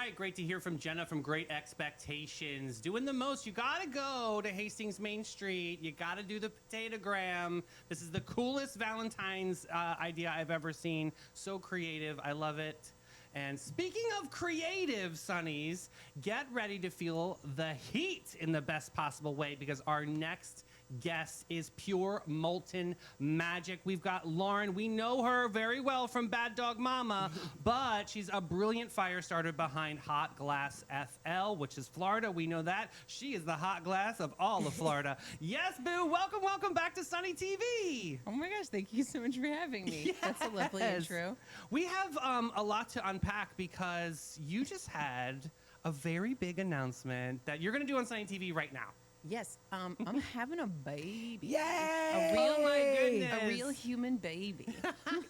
right, great to hear from Jenna from Great Expectations. Doing the most. You gotta go to Hastings Main Street. You gotta do the potatogram. This is the coolest Valentine's idea I've ever seen. So creative. I love it. And speaking of creative, Sunnies, get ready to feel the heat in the best possible way because our next guest is pure molten magic. We've got Lauren. We know her very well from Bad Dog Mama, but she's a brilliant fire starter behind Hot Glass FL, which is Florida. We know that. She is the hot glass of all of Florida. Yes, boo. Welcome back to Sunny TV. Oh my gosh, thank you so much for having me. Yes. That's a lovely intro. We have a lot to unpack because you just had a very big announcement that you're going to do on Sunny TV right now. Yes, I'm having a baby. Yay! Oh my goodness. A real human baby.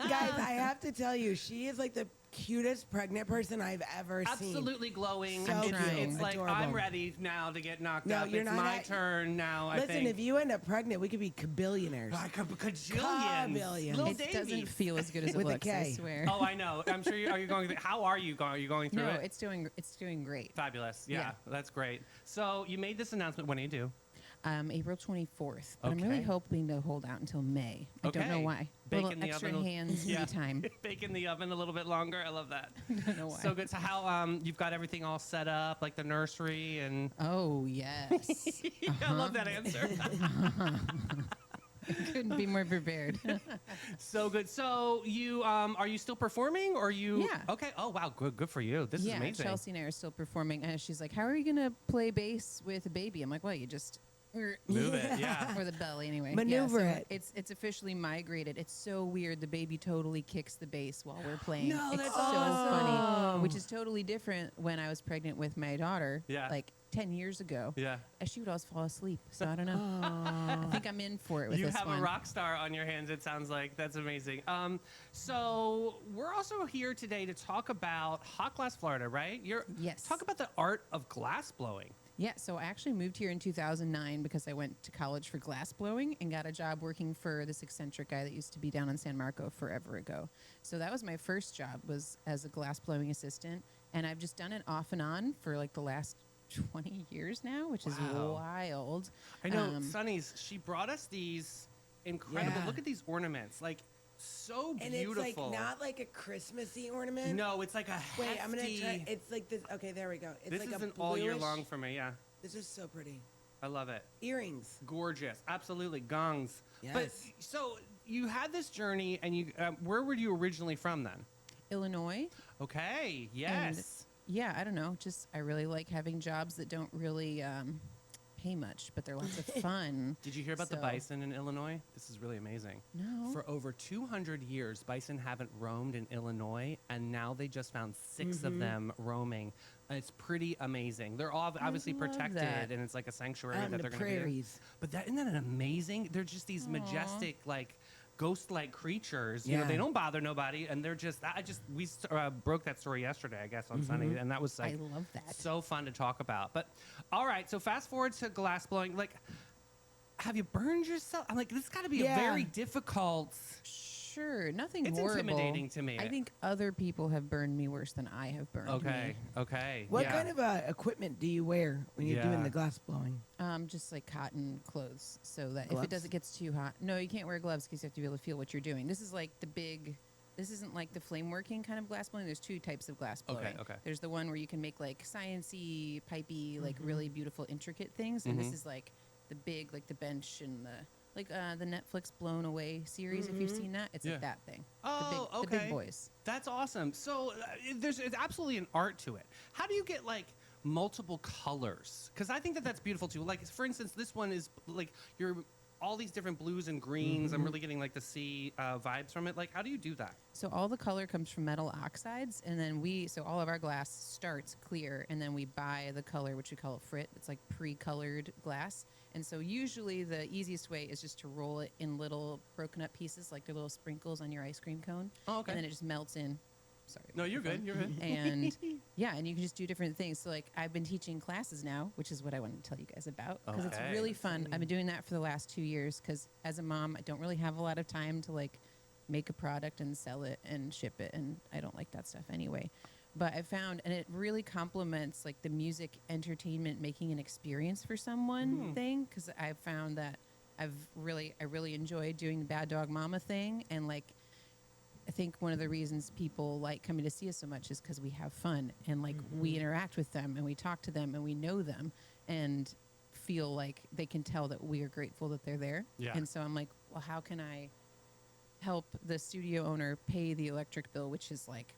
Guys, I have to tell you, she is like the cutest pregnant person I've ever seen. Absolutely glowing. So It's like, adorable. I'm ready now to get knocked No, up. you're It's not my turn now, I Listen, think. if you end up pregnant, we could be billionaires. Like cajillions. Kabillions. Little It Davies. doesn't feel as good as it With a looks, I K. swear. Oh, I know. I'm sure are you going through, how are you going? Are you going through No, it? it's doing great. Fabulous. Yeah, Yeah. that's great. So you made this announcement. When do you do? April 24th. But I'm Okay. really hoping to hold out until May. I don't know Okay. why. Bake Little in the extra oven. hands Yeah. anytime. Bake in the oven a little bit longer. I love that. I don't know why. So good. So how you've got everything all set up, like the nursery and. Oh, yes. I love that answer. Couldn't be more prepared. So good. So you are you still performing or you? Yeah. Okay. Oh wow. Good for you. This is Yeah, amazing. Chelsea and I are still performing. And she's like, how are you going to play bass with a baby? I'm like, well, you just... Move it. Yeah. Or the belly, anyway. Maneuver yeah, so it. It's officially migrated. It's so weird. The baby totally kicks the bass while we're playing. No, it's that's so awesome. funny. Which is totally different when I was pregnant with my daughter, Yeah. like 10 years ago. Yeah. And she would always fall asleep. So I don't know. I think I'm in for it with You this have one. a rock star on your hands. It sounds like that's amazing. So we're also here today to talk about Hot Glass, Florida, right? Yes. Talk about the art of glass blowing. Yeah, so I actually moved here in 2009 because I went to college for glass blowing and got a job working for this eccentric guy that used to be down in San Marco forever ago. So that was my first job, was as a glass blowing assistant, and I've just done it off and on for like the last 20 years now, which is Wow. wild. I know, Sunny's, she brought us these incredible, Yeah. look at these ornaments, like so And beautiful. it's like not like a Christmassy ornament. No, it's like a Wait, hefty, I'm gonna try. It's like this. Okay, there we go. It's this like is a an all year bluish- long for me, yeah. This is so pretty. I love it. Earrings. Gorgeous, absolutely, gongs. But Yes. so you had this journey, and you where were you originally from then? Illinois. Okay, yes. Yeah, I don't know. Just I really like having jobs that don't really pay much, but they're lots of fun. Did you hear about the So- bison in Illinois? This is really amazing. No. For over 200 years, bison haven't roamed in Illinois, and now they just found 6 of them roaming. It's pretty amazing. They're all obviously love protected, that. and it's like a sanctuary Out in that the they're going to be in. prairies. But isn't that amazing? They're just these majestic, like ghost-like creatures. You know, Yeah. they don't bother nobody, and they're just. We broke that story yesterday, I guess, on Sunday, and that was like I love that. so fun to talk about. But all right, so fast forward to glass blowing. Like, have you burned yourself? I'm like, this got to be a Yeah. very difficult. Sure, nothing It's horrible. intimidating to me. I think other people have burned me worse than I have burned Okay, me. okay. What yeah. kind of equipment do you wear when you're Yeah. doing the glass blowing? Just like cotton clothes, so that if Gloves? it doesn't gets too hot. No, you can't wear gloves because you have to be able to feel what you're doing. This is like the big. This isn't like the flame working kind of glass blowing. There's 2 types of glass blowing. okay. There's the one where you can make like sciencey, pipey, like really beautiful, intricate things, and this is like the big, like the bench and the Netflix Blown Away series. If you've seen that, it's Yeah. like that thing. Oh, the okay. big boys. That's awesome. So there's absolutely an art to it. How do you get like multiple colors? Because I think that that's beautiful too. Like for instance, this one is like you're all these different blues and greens. I'm really getting like the sea vibes from it. Like, how do you do that? So all the color comes from metal oxides, and then so all of our glass starts clear, and then we buy the color, which we call a frit. It's like pre-colored glass. And so usually the easiest way is just to roll it in little broken up pieces, like they're little sprinkles on your ice cream cone. Oh, okay. And then it just melts in. Sorry. No, you're good. You're good. And yeah, and you can just do different things. So like I've been teaching classes now, which is what I wanted to tell you guys about because Okay. it's really fun. I've been doing that for the last 2 years because as a mom, I don't really have a lot of time to like make a product and sell it and ship it, and I don't like that stuff anyway. But I found, and it really complements like the music entertainment, making an experience for someone thing. Because I found that I really enjoyed doing the Bad Dog Mama thing. And like, I think one of the reasons people like coming to see us so much is because we have fun and like we interact with them and we talk to them and we know them and feel like they can tell that we are grateful that they're there. Yeah. And so I'm like, well, how can I help the studio owner pay the electric bill, which is like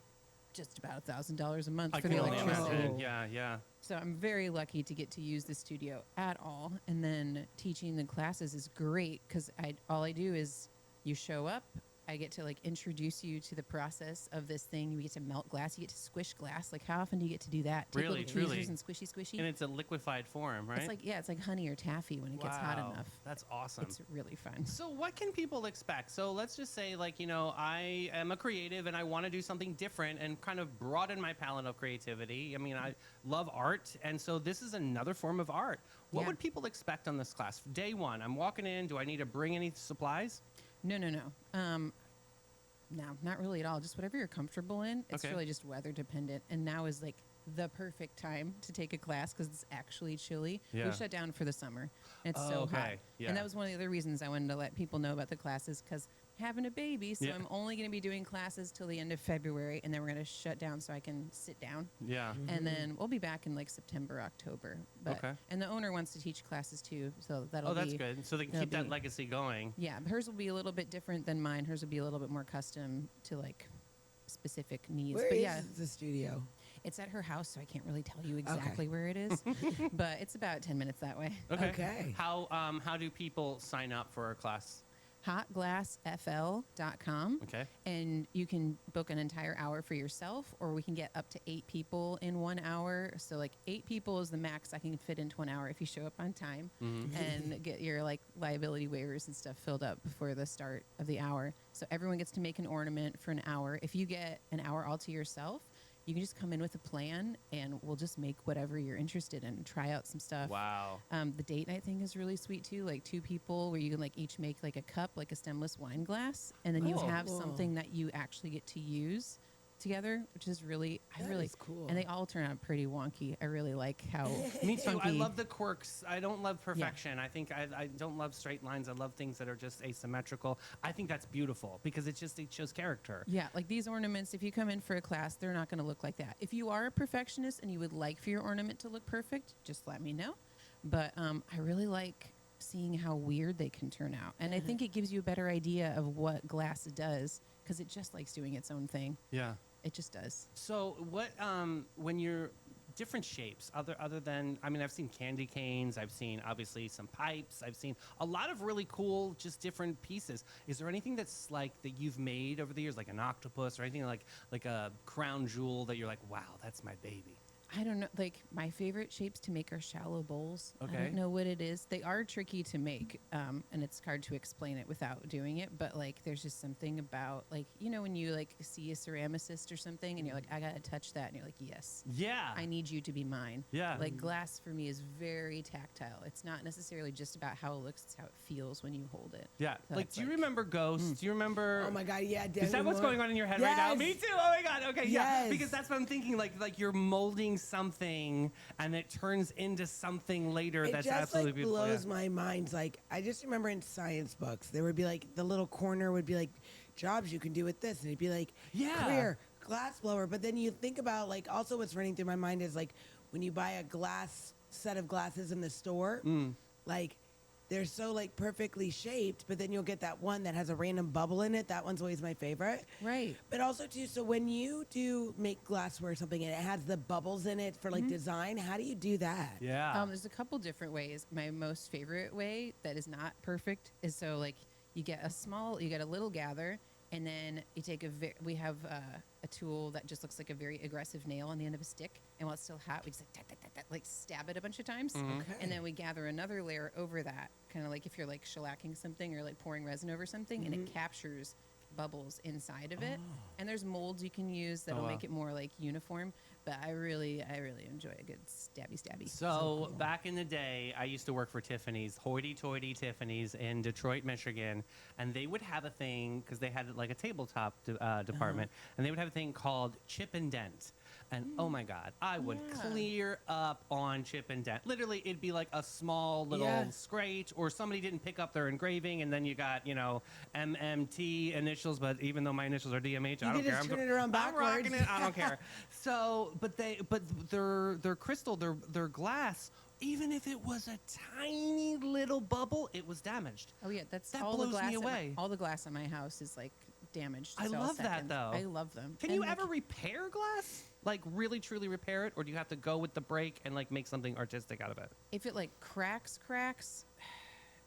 just about $1,000 a month I for can the only electricity. imagine. Yeah. So I'm very lucky to get to use the studio at all. And then teaching the classes is great because all I do is you show up. I get to like introduce you to the process of this thing. You get to melt glass. You get to squish glass. Like how often do you get to do that? Take Really, little truly. tweezers and squishy. And it's a liquified form, right? It's like honey or taffy when it gets hot Wow, enough. That's awesome. It's really fun. So what can people expect? So let's just say, like, you know, I am a creative and I want to do something different and kind of broaden my palette of creativity. I mean, I love art, and so this is another form of art. What Yeah. would people expect on this class? Day one, I'm walking in. Do I need to bring any supplies? No. No, not really at all. Just whatever you're comfortable in. It's Okay. really just weather dependent. And now is like the perfect time to take a class because it's actually chilly. Yeah. We shut down for the summer. And it's Oh, so hot. okay. Yeah. And that was one of the other reasons I wanted to let people know about the classes because having a baby, so Yeah. I'm only going to be doing classes till the end of February, and then we're going to shut down so I can sit down. Yeah. And then we'll be back in like September, October. But, Okay. And the owner wants to teach classes too, so that'll Oh, be. that's good. So they can that'll keep that be- legacy going. Yeah, hers will be a little bit different than mine. Hers will be a little bit more custom to like specific needs. Where but is yeah, the studio? it's at her house, so I can't really tell you exactly where it is. But it's about 10 minutes that way. Okay. How do people sign up for a class? Hotglassfl.com. Okay. And you can book an entire hour for yourself, or we can get up to 8 people in 1 hour. So like 8 people is the max I can fit into 1 hour if you show up on time and get your like liability waivers and stuff filled up before the start of the hour. So everyone gets to make an ornament for an hour. If you get an hour all to yourself, you can just come in with a plan and we'll just make whatever you're interested in, try out some stuff. Wow. The date night thing is really sweet too. Like 2 people where you can like each make like a cup, like a stemless wine glass, and then you Oh, have cool. something that you actually get to use together, which is really, That is cool. And they all turn out pretty wonky. I really like how Me too. I funky- love the quirks. I don't love perfection. I think I don't love straight lines. I love things that are just asymmetrical. I think that's beautiful because it shows character. Yeah, like these ornaments, if you come in for a class, they're not going to look like that. If you are a perfectionist and you would like for your ornament to look perfect, just let me know. But I really like seeing how weird they can turn out. And I think it gives you a better idea of what glass does because it just likes doing its own thing. Yeah. It just does. So what when you're different shapes other than, I mean, I've seen candy canes, I've seen obviously some pipes, I've seen a lot of really cool just different pieces. Is there anything that's like that you've made over the years, like an octopus or anything like a crown jewel that you're like, wow, that's my baby? I don't know. Like my favorite shapes to make are shallow bowls. I Okay. don't know what it is. They are tricky to make, and it's hard to explain it without doing it. But like, there's just something about like when you like see a ceramicist or something, and you're like, I gotta touch that, and you're like, yes, Yeah. I need you to be mine. Yeah. Like glass for me is very tactile. It's not necessarily just about how it looks; it's how it feels when you hold it. Yeah. So Like, it's do you like- remember Ghost? Do you remember? Oh my God, yeah. Is that what's going on in your head right now? Yes. Me too. Oh my God. Okay. Yeah. Yes. Because that's what I'm thinking. Like you're molding something, and it turns into something later. It That's just absolutely like beautiful. blows yeah. my mind. Like I just remember in science books, there would be like the little corner would be like jobs you can do with this, and it'd be like Yeah. career glass blower. But then you think about like also what's running through my mind is like when you buy a glass set of glasses in the store, like they're so like perfectly shaped, but then you'll get that one that has a random bubble in it. That one's always my favorite. Right. But also too, so when you do make glassware or something and it has the bubbles in it for like design, how do you do that? Yeah. There's a couple different ways. My most favorite way that is not perfect is so like you get a little gather, and then you take we have a tool that just looks like a very aggressive nail on the end of a stick, and while it's still hot, we just like stab it a bunch of times, and then we gather another layer over that, kind of like if you're like shellacking something or like pouring resin over something, and it captures bubbles inside of it. And there's molds you can use that'll wow. make it more like uniform. But I really enjoy a good stabby. So back in the day, I used to work for Tiffany's, hoity-toity Tiffany's in Detroit, Michigan, and they would have a thing because they had like a tabletop department, and they would have a thing called chip and dent. And oh my God, I would Yeah. clear up on chip and dent. Literally, it'd be like a small little Yeah. scratch, or somebody didn't pick up their engraving, and then you got, MMT initials, but even though my initials are DMH, I You don't could care. just turn it around I'm rocking backwards. it. I don't care. So, but their crystal, their glass, even if it was a tiny little bubble, it was damaged. Oh yeah, that's That all blows the me glass. away. All the glass in my house is like damaged. I so love that, second. though. I love them. Can And, you like, ever repair glass? Like really truly repair it, or do you have to go with the break and like make something artistic out of it? If it like cracks,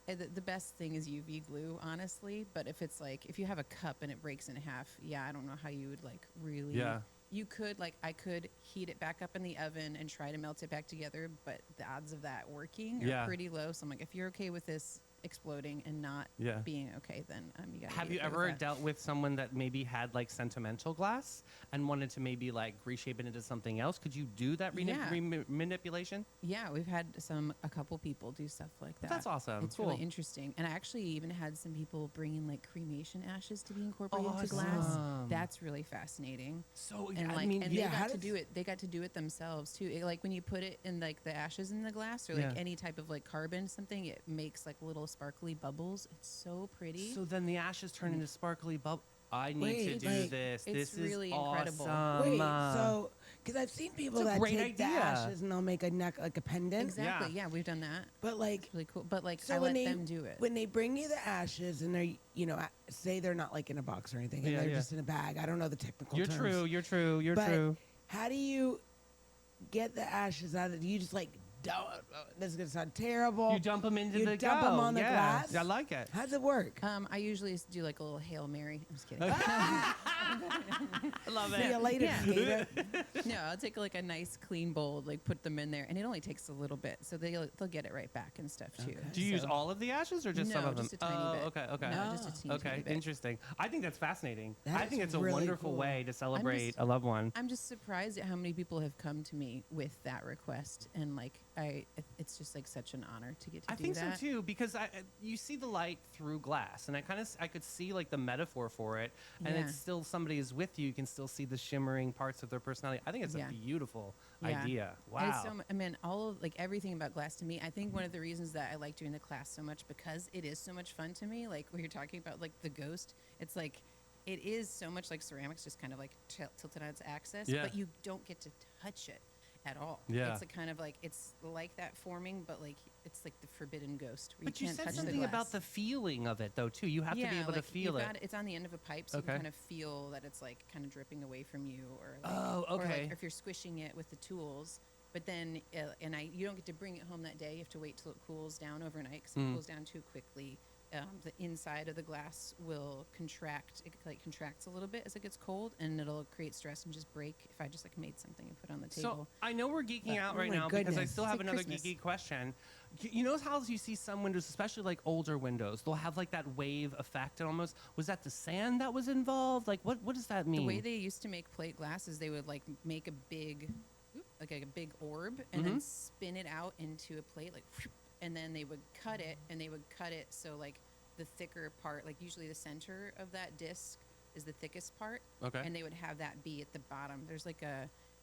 the best thing is UV glue, honestly. But if it's like if you have a cup and it breaks in half, yeah, I don't know how you would like really. Yeah. You could I could heat it back up in the oven and try to melt it back together, but the odds of that working are Yeah. pretty low. So I'm like, if you're okay with this exploding and not Yeah. being okay, then you gotta Have be you okay with ever that. dealt with someone that maybe had like sentimental glass and wanted to maybe like reshape it into something else? Could you do that Yeah. manipulation? Yeah, we've had a couple people do stuff like that. That's awesome. It's Cool. really interesting. And I actually even had some people bring in like cremation ashes to be incorporated into Awesome. glass. That's really fascinating. So And I like, mean, and yeah, they how got to does- do it. They got to do it themselves too. Like when you put it in like the ashes in the glass or like Yeah. any type of like carbon something, it makes like little sparkly bubbles. It's so pretty. so then the ashes turn into sparkly bubble. I need to Wait, do like, this. it's This really is incredible. awesome. Wait, so because I've seen people It's a that great take the idea. ashes and they'll make a neck like a pendant. Exactly. Yeah, we've done that. But like, It's really cool. But like, so I when let they them do it. when they bring you the ashes and they're say they're not like in a box or anything and Yeah, they're yeah. just in a bag. I don't know the technical You're terms. true. You're true. You're But true. how do you get the ashes out of? Do you just like? This is gonna sound terrible. You dump them into You the dump 'em go. on the Yeah. glass? I like it. How does it work? I usually do like a little Hail Mary. I'm just kidding. I love See you it. later, Yeah. skater. No, I'll take like a nice clean bowl, like put them in there, and it only takes a little bit, so they'll get it right back and stuff too. Okay. Do you use So- all of the ashes or just no, some of them? just a tiny oh, bit. okay, okay. No, just a teeny, Okay, tiny bit. interesting. I think that's fascinating. That I is think it's a really wonderful cool. way to celebrate just- a loved one. I'm just surprised at how many people have come to me with that request, and like it's just like such an honor to get to I do think that. so too, because you see the light through glass, and I could see like the metaphor for it, and Yeah. it's still somebody is with you. You can still see the shimmering parts of their personality. I think it's Yeah. a beautiful Yeah. idea. And it's Wow. I mean, all of like everything about glass to me. I think one of the reasons that I like doing the class so much because it is so much fun to me. Like when you're talking about like the ghost, it's like it is so much like ceramics, just kind of like tilted on its axis, Yeah. but you don't get to touch it at all. Yeah. It's a kind of like it's like that forming, but like it's like the forbidden ghost. Where But you you can't said touch the something glass. about the feeling of it, though, too. You have to be able to like, feel you've it. got it's on the end of a pipe, so Okay. you can kind of feel that it's like kind of dripping away from you, or like, Oh, or okay. like if you're squishing it with the tools. But then, you don't get to bring it home that day. You have to wait till it cools down overnight because Mm. it cools down too quickly. The inside of the glass will contract. It like contracts a little bit as it gets cold, and it'll create stress and just break. If I just like made something and put it on the table. So I know we're geeking But- out Oh right my now because I goodness. still It's have like another Christmas. geeky question. You know how you see some windows, especially like older windows, they'll have like that wave effect almost. Was that the sand that was involved? Like what does that mean? The way they used to make plate glass is they would like make a big, like a big orb, and then spin it out into a plate, like, and then they would cut it, and they would cut it so like the thicker part, like usually the center of that disc is the thickest part, Okay. and they would have that be at the bottom. There's like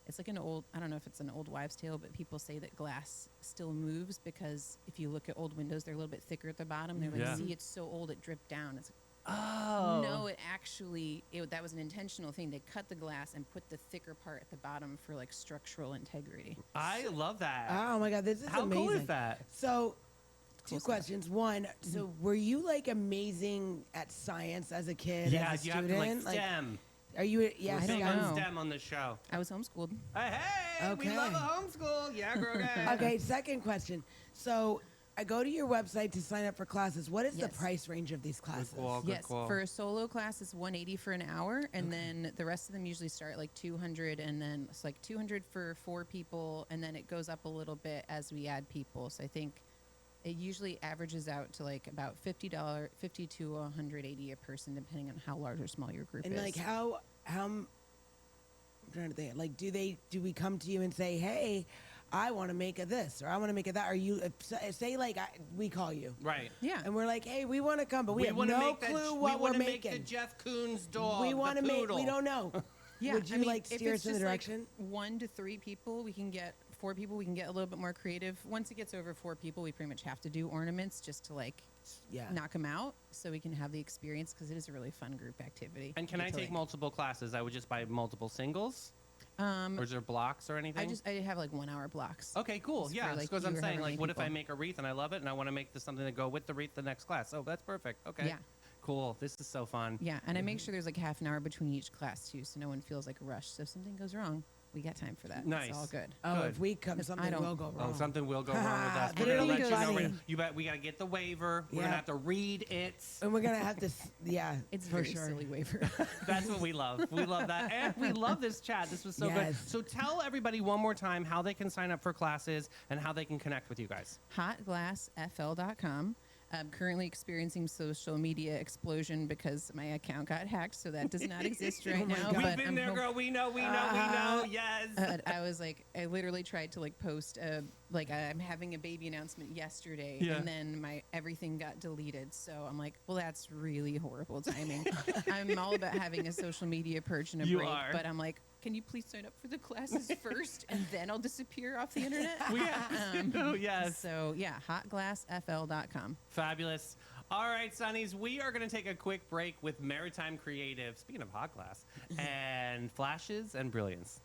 it's like an old, I don't know if it's an old wives' tale, but people say that glass still moves because if you look at old windows, they're a little bit thicker at the bottom. They're like, Yeah. see, it's so old, it dripped down. It's Oh. no, it actually that was an intentional thing. They cut the glass and put the thicker part at the bottom for like structural integrity. I love that. Oh my god, this is How amazing. cool is that? So, two Cool stuff. questions. One, so were you like amazing at science as a kid? Yeah, as a you student? have to like STEM. Are you? Yes. I don't Big know. on STEM on the show. I was homeschooled. Hey, we Okay. love a homeschool. Yeah, girl. gang. Okay. Second question. So, I go to your website to sign up for classes. What is the Yes. price range of these classes? call. Good Yes, call. for a solo class, it's $180 for an hour, and then the rest of them usually start at like $200, and then it's like $200 for 4 people, and then it goes up a little bit as we add people. So I think it usually averages out to like about $50 to $180 a person, depending on how large or small your group And is. like how I'm trying to think. Like, do we come to you and say, hey, I want to make a this or I want to make a that? Or you say like we call you Right. yeah, and we're like, hey, we want to come, but we have wanna no make that- clue we what we're wanna make making. the Jeff Koons dog. We want the to make. poodle. We don't know. Yeah, Would you like if steer it's us in the just, like, direction? 1 to 3 people, we can get 4 people. We can get a little bit more creative. Once it gets over 4 people, we pretty much have to do ornaments just to like Yeah. knock them out, so we can have the experience because it is a really fun group activity. And can I take multiple classes? I would just buy multiple singles? Or is there blocks or anything? I have like 1 hour blocks. Okay, cool. Just Yeah, for, like, because you I'm or saying, however like, many what if I people. make a wreath and I love it and I want to make this something to go with the wreath the next class? Oh, that's perfect. Okay. Yeah. Cool. This is so fun. Yeah, and I make sure there's like half an hour between each class too, so no one feels like rushed. So if something goes wrong, we got time for that. Nice. It's all good. Oh, Good. if we come, 'Cause something I don't- will go wrong. Oh, something will go wrong with us. But We're it'll gonna be let you know. funny. You bet. We gotta get the waiver. We're Yeah. gonna have to read it. And we're gonna have to, yeah, It's for very sure. silly waiver. That's what we love. We love that, and we love this chat. This was so good. Yes. So tell everybody one more time how they can sign up for classes and how they can connect with you guys. Hotglassfl.com. I'm currently experiencing social media explosion because my account got hacked, so that does not exist right Oh my now. God. We've But been I'm there, hop- girl. We know. We know. We know. Yes. I was like, I literally tried to like post I'm having a baby announcement yesterday, Yeah. and then everything got deleted. So I'm like, well, that's really horrible timing. I'm all about having a social media purge and a You break, are. but I'm like, can you please sign up for the classes first, and then I'll disappear off the internet? We have to. Yes. So yeah, hotglassfl.com. Fabulous. All right, Sonnies, we are going to take a quick break with Maritime Creative, speaking of hot glass, and flashes and brilliance.